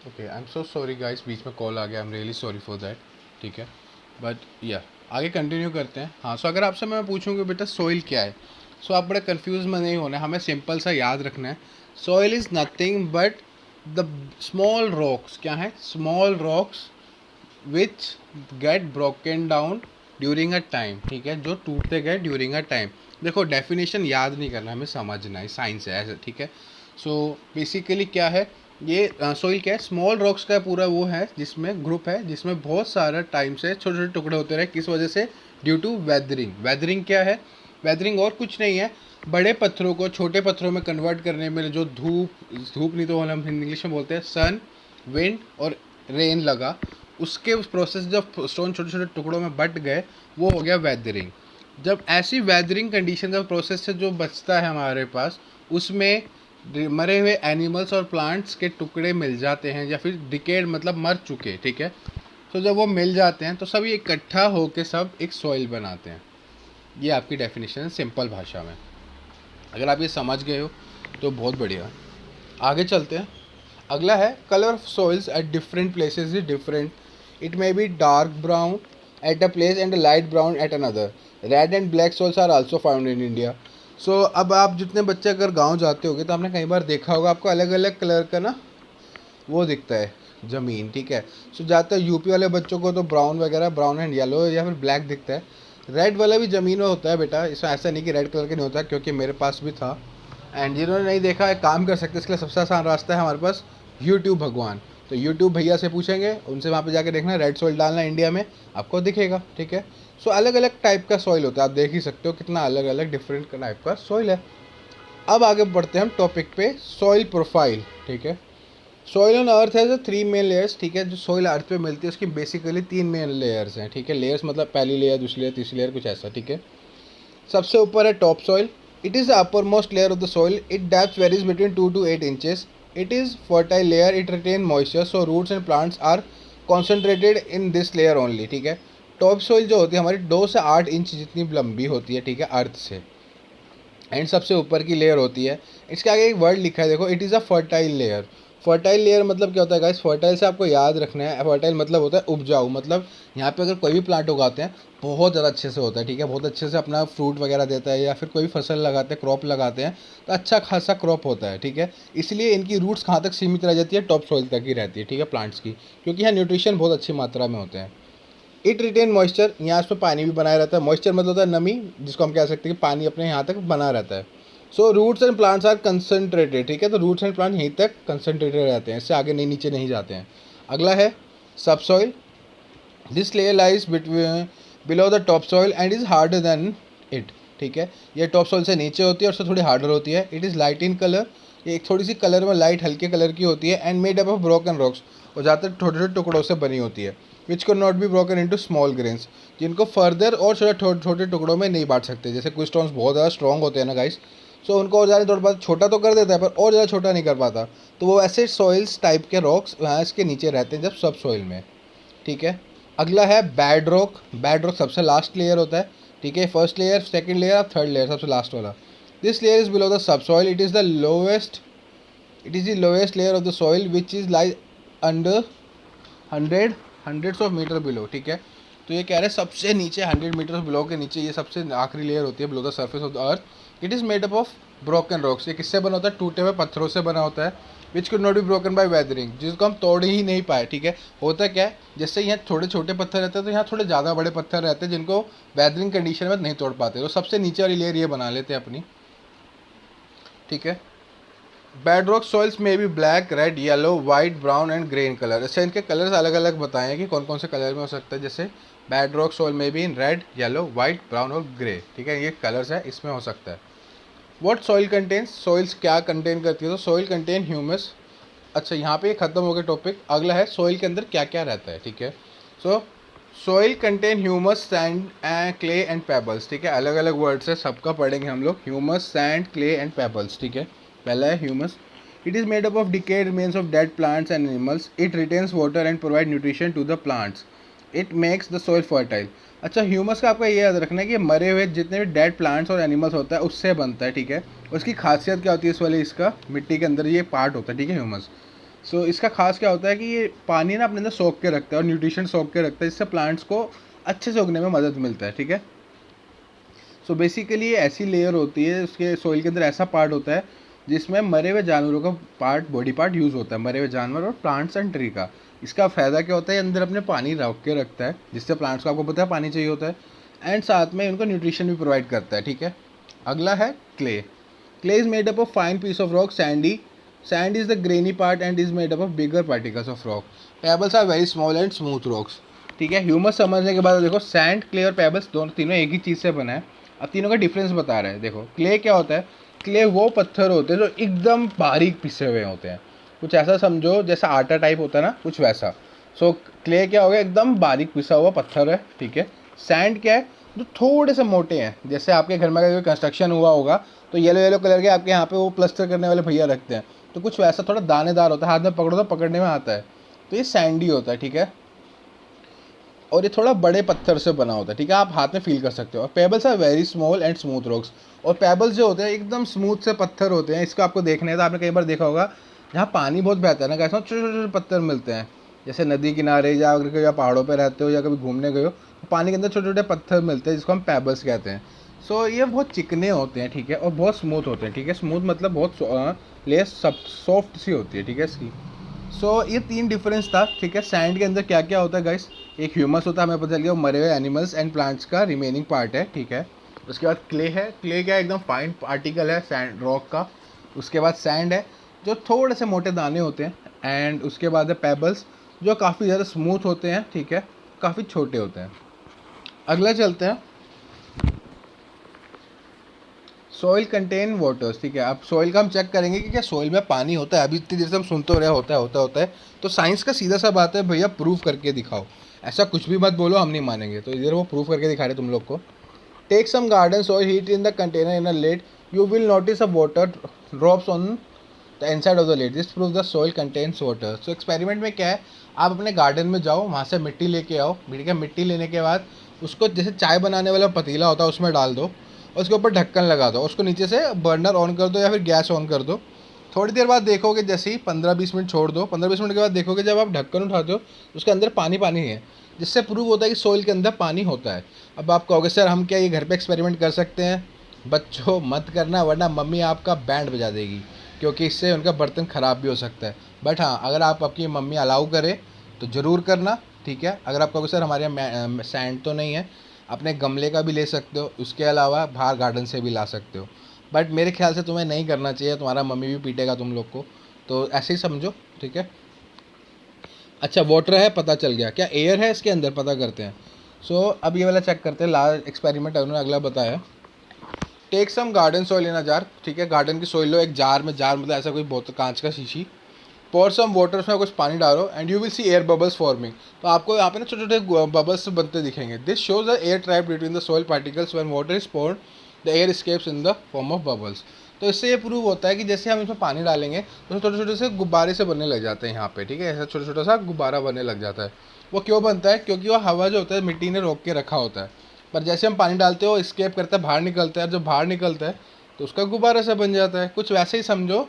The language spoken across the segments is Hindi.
Okay, I am so sorry guys, बीच में कॉल आ गया, I am really sorry for that. ठीक है, बट या आगे कंटिन्यू करते हैं। हाँ, सो अगर आपसे मैं पूछूँ कि बेटा सॉइल क्या है, सो आप बड़े कंफ्यूज में नहीं होना, हमें सिंपल सा याद रखना है। Soil is nothing but the small rocks. क्या है? Small rocks which get broken down during a time. ठीक है, जो टूटते गए ड्यूरिंग अ टाइम। देखो, डेफिनेशन याद नहीं करना, हमें समझना है, साइंस है ऐसे। ठीक है, सो बेसिकली क्या है ये सोइल क्या है? स्मॉल रॉक्स का पूरा वो है जिसमें ग्रुप है, जिसमें बहुत सारा टाइम से छोटे छोटे टुकड़े होते रहे। किस वजह से? Due to weathering. वेदरिंग क्या है? वेदरिंग और कुछ नहीं है, बड़े पत्थरों को छोटे पत्थरों में कन्वर्ट करने में जो धूप धूप नहीं तो हम इंग्लिश में बोलते हैं सन, विंड और रेन लगा, उसके उस प्रोसेस जब स्टोन छोटे छोटे टुकड़ों में बट गए, वो हो गया वेदरिंग। जब ऐसी वेदरिंग कंडीशन का प्रोसेस से जो बचता है हमारे पास, उसमें मरे हुए एनिमल्स और प्लांट्स के टुकड़े मिल जाते हैं, या फिर डिकेड मतलब मर चुके। ठीक है, तो जब वो मिल जाते हैं तो सब इकट्ठा होकर सब एक सॉइल बनाते हैं। ये आपकी डेफिनेशन है सिंपल भाषा में। अगर आप ये समझ गए हो तो बहुत बढ़िया। आगे चलते हैं। अगला है colour of soils at different places is different. It may be dark brown at a place and light brown at another. Red and black soils are also found in India. So अब आप जितने बच्चे अगर गांव जाते होगे तो आपने कई बार देखा होगा, आपको अलग अलग कलर का ना वो दिखता है ज़मीन। ठीक है, सो ज़्यादातर यूपी वाले बच्चों को तो ब्राउन वगैरह, ब्राउन एंड येलो या फिर ब्लैक दिखता है। रेड वाला भी ज़मीन में होता है बेटा, इसमें ऐसा नहीं कि रेड कलर के नहीं होता, क्योंकि मेरे पास भी था। एंड जिन्होंने नहीं देखा, एक काम कर सकते, इसके लिए सबसे आसान रास्ता है हमारे पास, यूट्यूब भगवान। तो यूट्यूब भैया से पूछेंगे, उनसे वहाँ पे जाके देखना, रेड सॉइल डालना इंडिया में, आपको दिखेगा। ठीक है, सो अलग अलग टाइप का सॉइल होता है, आप देख ही सकते हो कितना अलग अलग डिफरेंट टाइप का सॉइल है। अब आगे बढ़ते हैं हम टॉपिक पे, सॉइल प्रोफाइल। ठीक है, सॉइल ऑन अर्थ है जो 3 मेन लेयर्स। ठीक है, जो सॉइल अर्थ पे मिलती है उसकी बेसिकली 3 मेन लेयर्स हैं। ठीक है, लेयर्स मतलब पहली लेयर, दूसरी लेयर, तीसरी लेयर, कुछ ऐसा। ठीक है, सबसे ऊपर है top soil. It is the upper most layer of the soil. It depth varies between 2 to 8 inches. It is fertile layer. It retain moisture, so roots and plants are concentrated in this layer only. ठीक है, टॉप सॉइल जो होती है हमारी 2 से 8 इंच जितनी लंबी होती है। ठीक है, अर्थ से। एंड सबसे ऊपर की लेयर होती है, इसके आगे एक वर्ड लिखा है, देखो, it is a fertile layer. Fertile layer मतलब क्या होता है गाइस? फर्टाइल से आपको याद रखना है, फर्टाइल मतलब होता है उपजाऊ। मतलब यहाँ पे अगर कोई भी प्लांट उगाते हैं बहुत ज़्यादा अच्छे से होता है। ठीक है, बहुत अच्छे से अपना फ्रूट वगैरह देता है, या फिर कोई फसल लगाते हैं, क्रॉप लगाते हैं, तो अच्छा खासा क्रॉप होता है। ठीक है, इसलिए इनकी रूट्स कहाँ तक सीमित रह जाती है? टॉप सॉइल तक ही रहती है। ठीक है, प्लांट्स की, क्योंकि यहाँ न्यूट्रिशन बहुत अच्छी मात्रा में होते हैं। इट रिटेन मॉइस्चर, यहाँ इस पर पानी भी बनाया रहता है। मॉइस्चर मतलब होता है नमी, जिसको हम कह सकते हैं कि पानी अपने यहाँ तक बना रहता है। So roots and plants are concentrated. ठीक है, तो रूट्स एंड प्लांट यहीं तक कंसनट्रेटेड रहते हैं, इससे आगे नहीं, नीचे नहीं जाते हैं। अगला है सब soil. This layer lies between below the top soil and is harder than it. ठीक है, ये टॉप सॉइल से नीचे होती है और उससे थोड़ी हार्डर होती है। It is light in colour, ये एक थोड़ी सी कलर में लाइट हल्के कलर की होती है। And made up of broken rocks, और ज़्यादातर छोटे छोटे टुकड़ों से बनी होती है। Which can not be broken into small grains, जिनको फर्दर और छोटे छोटे टुकड़ों में नहीं बांट सकते। जैसे कुछ स्टोन्स बहुत ज़्यादा स्ट्रॉन्ग होते हैं ना गाइस, सो उनको और ज़्यादा थोड़ा बहुत छोटा तो कर देता है, पर और ज़्यादा छोटा नहीं कर पाता। तो वो ऐसे सॉइल्स टाइप के रॉक्स वहाँ इसके नीचे रहते हैं जब सब सॉइल में। ठीक है, अगला है बैड रॉक। बैड रॉक सबसे लास्ट लेयर होता है। ठीक है, first layer, second layer, third layer, सबसे लास्ट वाला। This layer is below the subsoil. It is the lowest, it is the lowest layer of the soil which is lie under hundreds of meter below. ठीक है, तो ये कह रहे हैं सबसे नीचे 100 मीटर बिलो के नीचे ये सबसे आखिरी लेयर होती है, below the surface of the earth. It is made up of broken rocks. ये किससे बना होता है? टूटे हुए पत्थरों से बना होता है। Which could not be broken by weathering, जिसको हम तोड़ ही नहीं पाए। ठीक है, होता क्या है, जैसे यहाँ थोड़े छोटे पत्थर रहते हैं तो यहाँ थोड़े ज़्यादा बड़े पत्थर रहते हैं जिनको वेदरिंग कंडीशन में नहीं तोड़ पाते, तो सबसे नीचे वाली लेयर ये बना लेते हैं अपनी। ठीक है, बेड रॉक सॉइल्स में भी black, red, yellow, white, brown and grey in colour. इससे इनके कलर्स अलग अलग बताए हैं कि कौन कौन से कलर में हो सकता है। जैसे बेड रॉक सॉइल में भी in red, yellow, white, brown और ग्रे। ठीक है, ये कलर्स है, इसमें हो सकता है। व्हाट सॉइल कंटेन्स, सॉइल्स क्या कंटेन करती है? तो सॉइल कंटेन ह्यूमस। अच्छा, यहाँ पे ख़त्म हो गया टॉपिक। अगला है सॉइल के अंदर क्या क्या रहता है। ठीक है, so soil contain humus, sand and clay and pebbles. ठीक है, अलग अलग वर्ड्स है, सबका पढ़ेंगे हम लोग। Humus, sand, clay and pebbles. ठीक है, पहला है humus. It is made up of decayed remains of dead plants and animals. It retains water and provide nutrition to the plants. It makes the soil fertile. अच्छा, ह्यूमस का आपका ये याद रखना है कि मरे हुए जितने भी डेड प्लांट्स और एनिमल्स होता है उससे बनता है। ठीक है, उसकी खासियत क्या होती है? इस वाले इसका मिट्टी के अंदर ये पार्ट होता है। ठीक है, ह्यूमस। सो इसका खास क्या होता है कि ये पानी ना अपने अंदर सोख के रखता है और न्यूट्रिशन सोख के रखता है, जिससे प्लांट्स को अच्छे से उगने में मदद मिलता है, ठीक है। सो बेसिकली ये ऐसी लेयर होती है, उसके सॉइल के अंदर ऐसा पार्ट होता है जिसमें मरे हुए जानवरों का पार्ट, बॉडी पार्ट यूज़ होता है, मरे हुए जानवर और प्लांट्स एंड ट्री का। इसका फ़ायदा क्या होता है, अंदर अपने पानी रख के रखता है, जिससे प्लांट्स को, आपको पता है, पानी चाहिए होता है, एंड साथ में उनको न्यूट्रिशन भी प्रोवाइड करता है, ठीक है। अगला है clay. Clay is made up of fine piece of rock sandy. Sand is the grainy part and is made up of bigger particles of rock. Pebbles are very small and smooth rocks, ठीक है। ह्यूमस समझने के बाद देखो, सैंड, क्ले और पेबल्स दोनों तीनों एक ही चीज़ से बना है। अब तीनों का डिफरेंस बता रहे हैं। देखो, क्ले क्या होता है, क्ले वो पत्थर होते हैं जो एकदम बारीक पिसे हुए होते हैं, कुछ ऐसा समझो जैसा आटा टाइप होता है ना, कुछ वैसा। सो क्ले क्या हो गया, एकदम बारीक पिसा हुआ पत्थर है, ठीक है। सैंड क्या है, जो थोड़े से मोटे हैं, जैसे आपके घर में अगर कंस्ट्रक्शन हुआ होगा तो येलो येलो कलर के आपके यहाँ पे वो प्लस्टर करने वाले भैया रखते हैं, तो कुछ वैसा थोड़ा दानेदार होता है, हाथ में पकड़ो तो पकड़ने में आता है, तो ये सैंडी होता है, ठीक है। और ये थोड़ा बड़े पत्थर से बना होता है, ठीक है, आप हाथ में फील कर सकते हो। और pebbles are very small and smooth rocks. और पेबल्स जो होते हैं एकदम स्मूथ से पत्थर होते हैं। इसको आपको देखना है तो आपने कई बार देखा होगा, जहाँ पानी बहुत बहता है ना, कैसे छोटे छोटे पत्थर मिलते हैं, जैसे नदी किनारे या अगर कभी आप पहाड़ों पर रहते हो या कभी घूमने गए हो, तो पानी के अंदर छोटे छोटे पत्थर मिलते हैं, जिसको हम पेबल्स कहते हैं। सो ये बहुत चिकने होते हैं, ठीक है, और बहुत स्मूथ होते हैं, ठीक है। स्मूथ मतलब बहुत लेस सब सॉफ्ट सी होती है, ठीक है इसकी। सो ये तीन डिफरेंस था, ठीक है। सैंड के अंदर क्या क्या होता है गाइस, एक ह्यूमस होता है, हमें पता चल गया, वो मरे हुए एनिमल्स एंड प्लांट्स का रिमेनिंग पार्ट है, ठीक है। उसके बाद क्ले है, क्ले क्या एकदम फाइन पार्टिकल है सैंड रॉक का। उसके बाद सैंड है, जो थोड़े से मोटे दाने होते हैं, एंड उसके बाद है पेबल्स, जो काफ़ी ज़्यादा स्मूथ होते हैं, ठीक है, काफ़ी छोटे होते हैं। अगला चलते हैं, सॉइल कंटेन वाटर्स, ठीक है। अब सॉइल का हम चेक करेंगे कि क्या सॉइल में पानी होता है। अभी इतनी देर से हम सुनते हो रहे होता है, तो साइंस का सीधा सा बात है, भैया प्रूव करके दिखाओ, ऐसा कुछ भी मत बोलो, हम नहीं मानेंगे। तो इधर वो प्रूव करके दिखा रहे तुम लोग को। Take some garden soil, heat in the container in a lid, you will notice a water drops on the inside of the lid, this prove the soil contains water. So experiment में क्या है, आप अपने गार्डन में जाओ, वहाँ से मिट्टी लेके आओ, ठीक है। मिट्टी लेने के बाद उसको जैसे चाय बनाने वाला पतीला होता है उसमें डाल दो, और उसके ऊपर ढक्कन लगा दो, उसको नीचे से बर्नर ऑन कर दो या फिर गैस ऑन कर दो। थोड़ी देर बाद देखोगे, जैसे ही 15-20 मिनट छोड़ दो, 15-20 मिनट के बाद देखोगे जब आप ढक्कन उठाते हो उसके अंदर पानी पानी है, जिससे प्रूव होता है कि सोइल के अंदर पानी होता है। अब आप कहोगे सर हम क्या ये घर पे एक्सपेरिमेंट कर सकते हैं? बच्चों मत करना, वरना मम्मी आपका बैंड बजा देगी, क्योंकि इससे उनका बर्तन ख़राब भी हो सकता है। बट हाँ, अगर आप आपकी मम्मी अलाउ करे तो ज़रूर करना, ठीक है। अगर आप कहोगे सर हमारे यहाँ सैंड तो नहीं है, अपने गमले का भी ले सकते हो, उसके अलावा बाहर गार्डन से भी ला सकते हो। बट मेरे ख्याल से तुम्हें नहीं करना चाहिए, तुम्हारा मम्मी भी पीटेगा तुम लोग को, तो ऐसे ही समझो, ठीक है। अच्छा, वाटर है, पता चल गया। क्या एयर है इसके अंदर, पता करते हैं। सो अब ये वाला चेक करते हैं, लास्ट एक्सपेरिमेंट उन्होंने अगला बताया। Take some garden soil in a jar, ठीक है, गार्डन की सॉइल लो एक जार में, जार मतलब ऐसा कोई बोतल, कांच का शीशी। पोर सम वाटर, उसमें कुछ पानी डालो, and you will see air bubbles forming. तो आपको यहाँ पे ना छोटे छोटे बबल्स बनते दिखेंगे। This shows the air trap between the soil particles, when water is poured the air escapes in the form of bubbles. तो इससे ये प्रूव होता है कि जैसे हम इसमें पानी डालेंगे तो छोटे छोटे से गुब्बारे से बनने लग जाते हैं यहाँ पे, ठीक है, ऐसा छोटा छोटा सा गुब्बारा बनने लग जाता है। वो क्यों बनता है? क्योंकि वो हवा जो होता है मिट्टी ने रोक के रखा होता है, पर जैसे हम पानी डालते हो स्केप करता है, बाहर निकलता है, और जब बाहर निकलता है तो उसका गुब्बारा सा बन जाता है। कुछ वैसे ही समझो,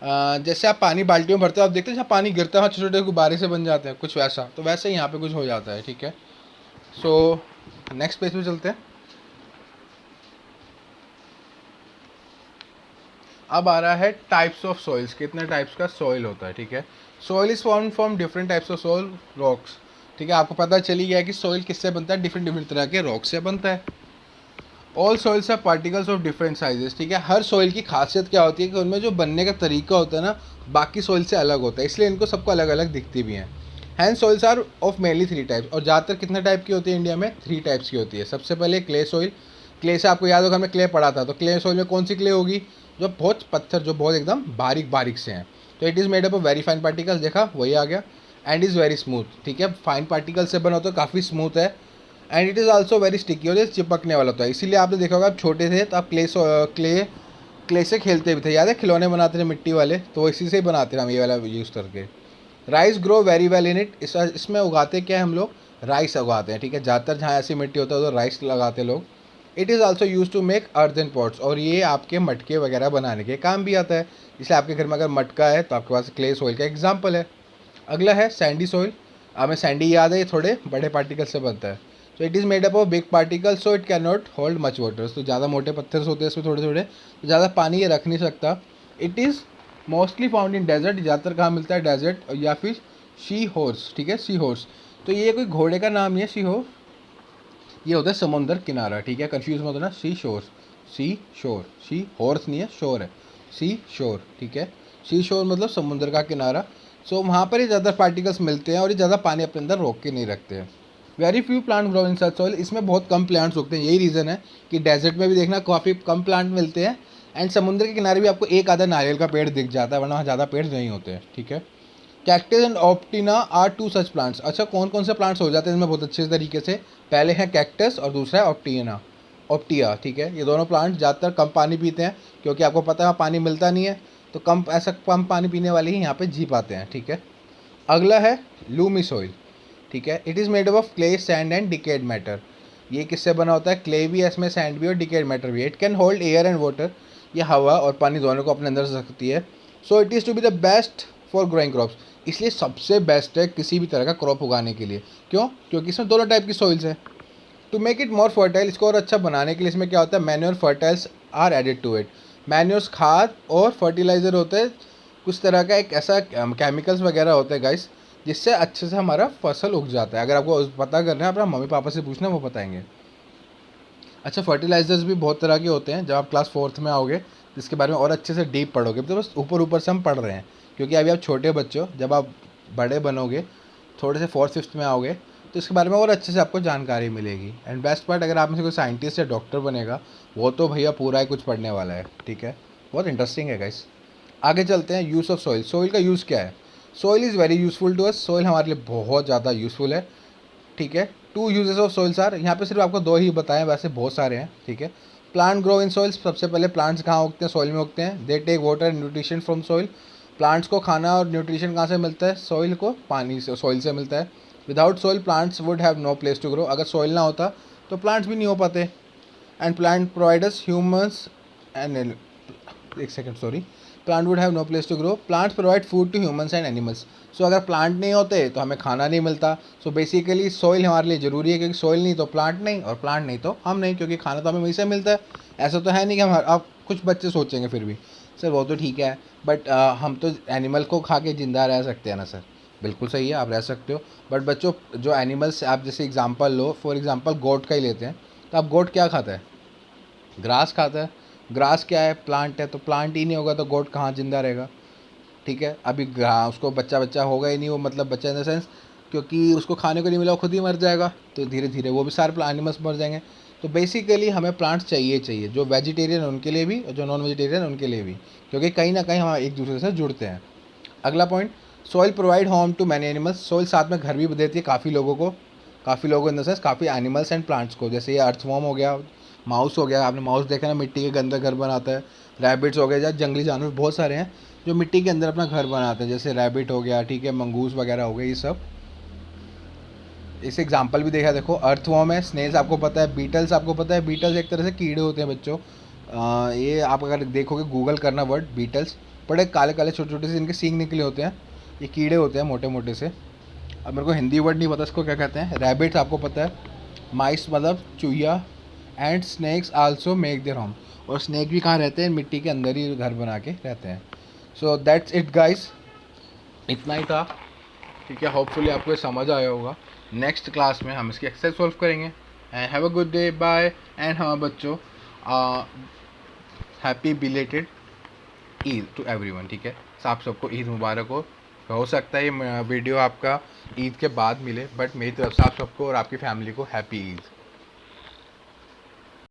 जैसे आप पानी बाल्टियों में भरते हो, आप देखते हैं जहाँ पानी गिरता है वहाँ छोटे छोटे गुब्बारे से बन जाते हैं, कुछ वैसा। तो वैसे ही यहाँ पे कुछ हो जाता है, ठीक है। सो नेक्स्ट पेज पे चलते हैं। अब आ रहा है टाइप्स ऑफ सॉइल्स, कितने टाइप्स का सॉइल होता है, ठीक है। Soil is form from different types of soil rocks, ठीक है। आपको पता चली गया कि सॉइल किससे बनता है, डिफरेंट डिफरेंट तरह के रॉक से बनता है। All soils are particles of different sizes, ठीक है। हर सॉइल की खासियत क्या होती है कि उनमें जो बनने का तरीका होता है ना, बाकी सॉइल से अलग होता है, इसलिए इनको सबको अलग अलग दिखती भी हैं। And soils are of mainly 3 types, और ज़्यादातर कितने टाइप की होती है इंडिया में? 3 टाइप्स की होती है। सबसे पहले क्ले सॉइल। क्ले से आपको याद होगा हमने क्ले पढ़ा था, तो क्ले सॉइल में कौन सी क्ले होगी? जो बहुत पत्थर, जो बहुत एकदम बारीक बारीक से हैं। तो it is made up of very fine particles, देखा वही आ गया। एंड इज़ वेरी स्मूथ, ठीक है, फाइन पार्टिकल से बना होता है, काफ़ी स्मूथ है। And it is also very sticky, और ये चिपकने वाला होता है। इसीलिए आपने देखा होगा, आप छोटे थे तो आप क्ले से खेलते भी थे, याद है, खिलौने बनाते थे मिट्टी वाले, तो वो इसी से ही बनाते थे हम, ये वाला यूज़ करके। Rice grow very well in it, इसमें उगाते क्या है हम लोग? राइस उगाते हैं, ठीक है। ज़्यादातर जहाँ ऐसी मिट्टी होता है तो राइस लगाते लोग। It is also use to make earthen pots, और ये आपके मटके वगैरह बनाने के काम भी आता है। इसलिए आपके घर में अगर मटका है तो आपके पास क्ले सॉइल का एग्जाम्पल है। अगला है सैंडी सॉइल। हमें सैंडी याद है, ये थोड़े बड़े पार्टिकल से बनता है। So it is made up of big particle, so it can not hold much water. तो ज़्यादा मोटे पत्थर होते हैं इसमें थोड़े थोड़े, तो ज़्यादा पानी ये रख नहीं सकता। It is mostly found in desert, ज़्यादातर कहाँ मिलता है, डेजर्ट या फिर शी हॉर्स, ठीक है, सी हॉर्स। तो ये कोई घोड़े का नाम नहीं है सी हॉर्स, ये होता है समुंदर किनारा, ठीक है, कंफ्यूज मत होना। सी शोर, सी शोर, सी हॉर्स नहीं है, शोर है, सी शोर, ठीक है। सी शोर मतलब समुंदर का किनारा। सो वहाँ पर ही ज़्यादा पार्टिकल्स मिलते हैं और ये ज़्यादा पानी अपने अंदर रोक के नहीं रखते हैं। Very few plant grow in such soil, इसमें बहुत कम प्लांट्स उगते हैं। यही रीज़न है कि डेजर्ट में भी देखना काफ़ी कम प्लांट मिलते हैं, एंड समुद्र के किनारे भी आपको एक आधा नारियल का पेड़ दिख जाता है, वरना वहाँ ज़्यादा पेड़ नहीं होते हैं, ठीक है। कैक्टस एंड ऑप्टिना आर टू सच प्लांट्स। अच्छा, कौन कौन से प्लांट्स हो जाते हैं इसमें बहुत अच्छे तरीके से। पहले है कैक्टस और दूसरा है ऑप्टिना, ऑप्टिया, ठीक है। ये दोनों प्लांट ज़्यादातर कम पानी पीते हैं, क्योंकि आपको पता है वहाँ पानी मिलता नहीं है, तो कम पानी पीने वाले ही यहाँ पे जी पाते हैं, ठीक है। अगला है लूमी सॉइल, ठीक है। It is made up of clay, sand and decade matter. ये किससे बना होता है, क्ले भी है इसमें, सैंड भी और डिकेड मैटर भी। It can hold air and water, ये हवा और पानी दोनों को अपने अंदर रख सकती है। So it is to be the best for growing crops, इसलिए सबसे बेस्ट है किसी भी तरह का क्रॉप उगाने के लिए। क्यों, क्योंकि इसमें दोनों टाइप की सॉइल्स हैं। To make it more fertile, इसको और अच्छा बनाने के लिए इसमें क्या होता है, manure fertilisers are added to it. Manures खाद और फर्टिलाइज़र होते हैं, कुछ तरह का एक ऐसा केमिकल्स वगैरह होते हैं गाइस, जिससे अच्छे से हमारा फसल उग जाता है। अगर आपको पता करना है अपना मम्मी पापा से पूछना, वो बताएंगे। अच्छा, फर्टिलाइज़र्स भी बहुत तरह के होते हैं। जब आप क्लास 4th में आओगे इसके बारे में और अच्छे से डीप पढ़ोगे, तो बस ऊपर ऊपर से हम पढ़ रहे हैं, क्योंकि अभी आप छोटे बच्चे हो। जब आप बड़े बनोगे, थोड़े से 4th 5th में आओगे, तो इसके बारे में और अच्छे से आपको जानकारी मिलेगी। एंड बेस्ट पार्ट, अगर आप में से कोई साइंटिस्ट या डॉक्टर बनेगा, वो तो भैया पूरा ही कुछ पढ़ने वाला है, ठीक है। बहुत इंटरेस्टिंग है गाइस। आगे चलते हैं, यूज़ ऑफ सॉइल। सॉइल का यूज़ क्या है। Soil is very useful to us, soil हमारे लिए बहुत ज़्यादा यूज़फुल है, ठीक है। Two uses of soils are, यहाँ पे सिर्फ आपको दो ही बताएं, वैसे बहुत सारे हैं, ठीक है। प्लांट ग्रो इन सॉइल्स, सबसे पहले प्लांट्स कहाँ उगते हैं, सॉइल में उगते हैं। They take water and nutrition from soil, plants को खाना और न्यूट्रिशन कहाँ से मिलता है, सॉइल को पानी से, सॉइल से मिलता है। Without soil plants would have no place to grow, अगर सॉइल ना होता तो प्लांट्स भी नहीं हो पाते। And plant providers humans and, एक second sorry, plant would have no place to grow, plants provide food to humans and animals. So अगर प्लांट नहीं होते तो हमें खाना नहीं मिलता। सो बेसिकली सॉइल हमारे लिए ज़रूरी है, क्योंकि सॉइल नहीं तो प्लांट नहीं, और प्लांट नहीं तो हम नहीं, क्योंकि खाना तो हमें वहीं से मिलता है। ऐसा तो है नहीं कि हम, आप कुछ बच्चे सोचेंगे फिर भी सर वो तो ठीक है, बट हम तो एनिमल को खा के ज़िंदा रह सकते हैं ना सर। बिल्कुल सही है, आप रह सकते हो, बट बच्चों जो एनिमल्स, आप जैसे एग्जांपल लो, फॉर एग्जांपल गोट का ही लेते हैं, तो आप गोट क्या खाता है, ग्रास खाता है। ग्रास क्या है, प्लांट है, तो प्लांट ही नहीं होगा तो गोट कहाँ जिंदा रहेगा, ठीक है। अभी उसको बच्चा बच्चा होगा ही नहीं, वो मतलब बच्चा इन द सेंस, क्योंकि उसको खाने को नहीं मिला, वो खुद ही मर जाएगा, तो धीरे धीरे वो भी सारे एनिमल्स मर जाएंगे। तो बेसिकली हमें प्लांट्स चाहिए चाहिए, जो वेजिटेरियन उनके लिए भी और जो नॉन वेजिटेरियन उनके लिए भी, क्योंकि कहीं ना कहीं हम एक दूसरे से जुड़ते हैं। अगला point, soil provide home to many animals, soil साथ में घर भी देती है काफ़ी लोगों को, काफ़ी लोगों इन द सेंस काफ़ी एनिमल्स एंड प्लांट्स को। जैसे ये अर्थवॉर्म हो गया, माउस हो गया, आपने माउस देखा ना, मिट्टी के अंदर घर बनाता है। रैबिट्स हो गए, या जंगली जानवर बहुत सारे हैं जो मिट्टी के अंदर अपना घर बनाते हैं, जैसे रैबिट हो गया, ठीक है, मंगूस वगैरह हो गए, ये सब। इस एग्जांपल भी देखा, देखो अर्थवॉर्म है, स्नेल्स आपको पता है, बीटल्स आपको पता है, बीटल्स एक तरह से कीड़े होते हैं बच्चों। ये आप अगर देखोगे, गूगल करना वर्ड बीटल्स, बड़े काले काले छोटे छोटे से इनके सींग निकले होते हैं, ये कीड़े होते हैं मोटे मोटे से। अब मेरे को हिंदी वर्ड नहीं पता इसको क्या कहते हैं। रैबिट्स आपको पता है, माइस मतलब चूहिया, and snacks also make their home, और स्नैक भी कहाँ रहते हैं, मिट्टी के अंदर ही घर बना के रहते हैं। सो दैट्स इट गाइस, इतना ही था, ठीक है। होपफुली आपको ये समझ आया होगा। नेक्स्ट क्लास में हम इसकी एक्सरसाइज सॉल्व करेंगे। And have a good day, bye. And हाँ बच्चों, happy belated Eid to everyone, ठीक है। आप सबको ईद मुबारक हो सकता है ये वीडियो आपका ईद के बाद मिले, बट मेरी तरफ से आप सबको और आपकी फैमिली को हैप्पी ईद।